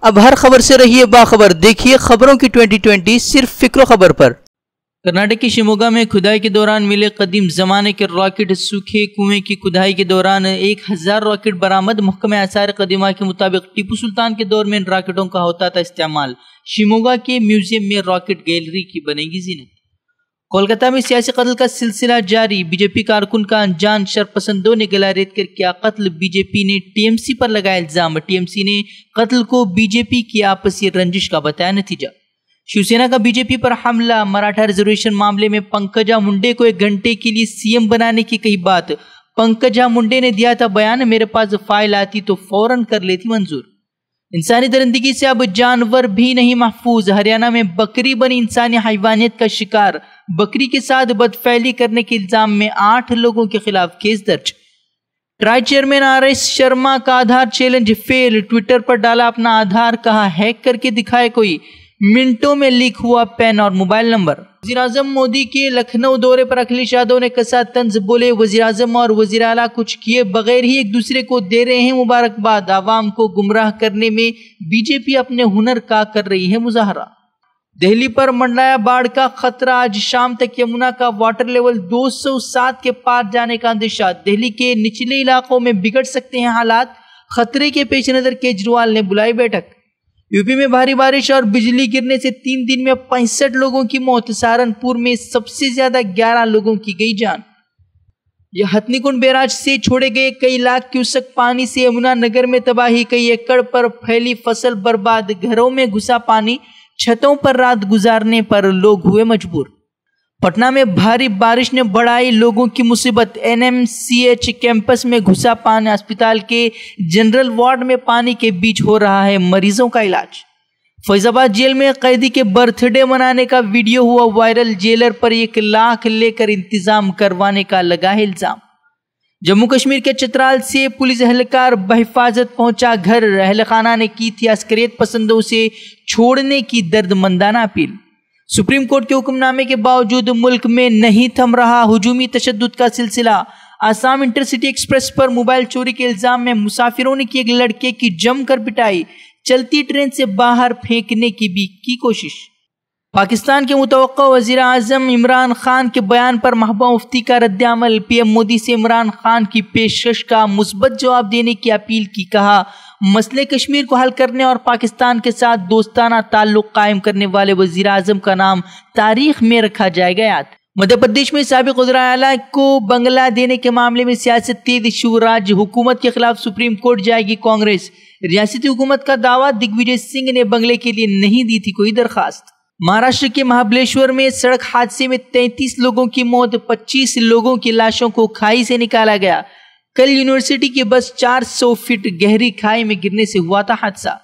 अब हर खबर से रहिए बाखबर। देखिए खबरों की 2020 सिर्फ फिक्रो खबर पर। कर्नाटक की शिमोगा में खुदाई के दौरान मिले कदीम जमाने के रॉकेट। सूखे कुएं की खुदाई के दौरान 1000 रॉकेट बरामद। महकमे आसार कदीमा के मुताबिक टीपू सुल्तान के दौर में इन रॉकेटों का होता था इस्तेमाल। शिमोगा के म्यूजियम में रॉकेट गैलरी की बनेगी जीनत। कोलकाता में सियासी कत्ल का सिलसिला जारी। बीजेपी कारकुन का अनजान शरपसंदों ने गला रेत कर किया कत्ल। बीजेपी ने टीएमसी पर लगाया इल्जाम। टीएमसी ने कत्ल को बीजेपी की आपसी रंजिश का बताया नतीजा। शिवसेना का बीजेपी पर हमला। मराठा रिजर्वेशन मामले में पंकजा मुंडे को 1 घंटे के लिए सीएम बनाने की कही बात। पंकजा मुंडे ने दिया था बयान, मेरे पास फाइल आती तो फौरन कर लेती मंजूर। इंसानी दरिंदगी से अब जानवर भी नहीं महफूज। हरियाणा में बकरी बनी इंसानी हैवानियत का शिकार। बकरी के साथ बदफैली करने के इल्जाम में 8 लोगों के खिलाफ केस दर्ज। ट्राई चेयरमैन आरएस शर्मा का आधार चैलेंज फेल। ट्विटर पर डाला अपना आधार, कहा हैक करके दिखाए कोई। मिनटों में लीक हुआ पैन और मोबाइल नंबर। वज़ीर-ए-आज़म मोदी के लखनऊ दौरे पर अखिलेश यादव ने कसा तंज। बोले वज़ीर-ए-आज़म और वज़ीर आला कुछ किए बगैर ही एक दूसरे को दे रहे हैं मुबारकबाद। आवाम को गुमराह करने में बीजेपी अपने हुनर का कर रही है मुजाहरा। दिल्ली पर मंडराया बाढ़ का खतरा। आज शाम तक यमुना का वाटर लेवल 207 के पार जाने का अंदेशा। दिल्ली के निचले इलाकों में बिगड़ सकते हैं हालात। खतरे के पेश नजर केजरीवाल ने बुलाई बैठक। यूपी में भारी बारिश और बिजली गिरने से 3 दिन में 65 लोगों की मौत। सहारनपुर में सबसे ज्यादा 11 लोगों की गई जान। यह हथनीकुंड बैराज से छोड़े गए कई लाख क्यूसेक पानी से यमुना नगर में तबाही। कई एकड़ पर फैली फसल बर्बाद। घरों में घुसा पानी। छतों पर रात गुजारने पर लोग हुए मजबूर। पटना में भारी बारिश ने बढ़ाई लोगों की मुसीबत। एनएमसीएच कैंपस में घुसा पानी। अस्पताल के जनरल वार्ड में पानी के बीच हो रहा है मरीजों का इलाज। फैजाबाद जेल में कैदी के बर्थडे मनाने का वीडियो हुआ वायरल। जेलर पर 1 लाख लेकर इंतजाम करवाने का लगा है इल्जाम। जम्मू कश्मीर के चित्राल से पुलिस एहलकार बहिफाजत पहुंचा घर। अहल खाना ने की थी अस्करियत पसंदों से छोड़ने की दर्दमंदाना अपील। सुप्रीम कोर्ट के हुक्मनामे के बावजूद मुल्क में नहीं थम रहा हुजूमी तशद्दुद का सिलसिला। आसाम इंटरसिटी एक्सप्रेस पर मोबाइल चोरी के इल्जाम में मुसाफिरों ने की एक लड़के की जमकर पिटाई। चलती ट्रेन से बाहर फेंकने की भी की कोशिश। पाकिस्तान के मुतवक्का वज़ीर आज़म इमरान खान के बयान पर महबूबा मुफ्ती का रद्द-ए-अमल। पीएम मोदी से इमरान खान की पेशकश का मुस्बत जवाब देने की अपील की। कहा मसले कश्मीर को हल करने और पाकिस्तान के साथ दोस्ताना ताल्लुक कायम करने वाले वज़ीर आज़म का नाम तारीख में रखा जाएगा याद। मध्य प्रदेश में साबिक वज़ीर आला को बंगला देने के मामले में सियासत तेज। शिवराज हुकूमत के खिलाफ सुप्रीम कोर्ट जाएगी कांग्रेस। रियासती हुकूमत का दावा, दिग्विजय सिंह ने बंगले के लिए नहीं दी थी कोई दरखास्त। महाराष्ट्र के महाबलेश्वर में सड़क हादसे में 33 लोगों की मौत। 25 लोगों की लाशों को खाई से निकाला गया। कल यूनिवर्सिटी की बस 400 फीट गहरी खाई में गिरने से हुआ था हादसा।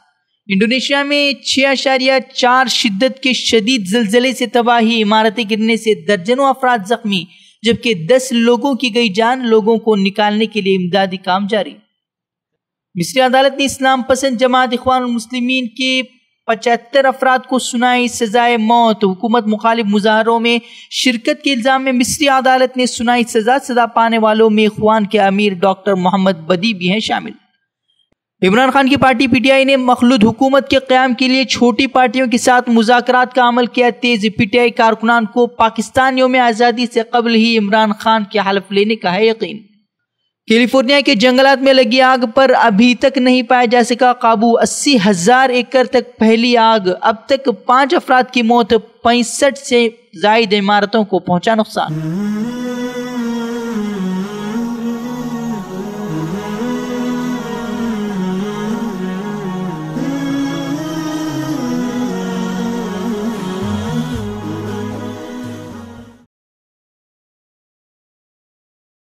इंडोनेशिया में 6.4 शिद्दत के शदीद जलजले से तबाही। इमारतें गिरने से दर्जनों अफराद जख्मी, जबकि 10 लोगों की गई जान। लोगों को निकालने के लिए इमदादी काम जारी। मिस्री अदालत ने इस्लाम पसंद जमात इख्वानुल मुस्लिमीन के 75 अफराद को सुनाई सजाए मौत। हुकूमत मुखालिफ मुजाहरों में शिरकत के इल्जाम में मिस्री अदालत ने सुनाई सजा। सजा पाने वालों में इख्वान के अमीर डॉक्टर मोहम्मद बदी भी हैं शामिल। इमरान खान की पार्टी पीटीआई ने मखलूद हुकूमत के क़याम के लिए छोटी पार्टियों के साथ मुज़ाकरात का अमल किया तेज। पीटीआई कारकुनान को पाकिस्तान यौम आज़ादी से कबल ही इमरान खान के हल्फ लेने का है यकीन। कैलिफोर्निया के जंगलात में लगी आग पर अभी तक नहीं पाया जा सका काबू। 80,000 एकड़ तक फैली आग। अब तक 5 अफराद की मौत। 65 से ज्यादा इमारतों को पहुंचा नुकसान।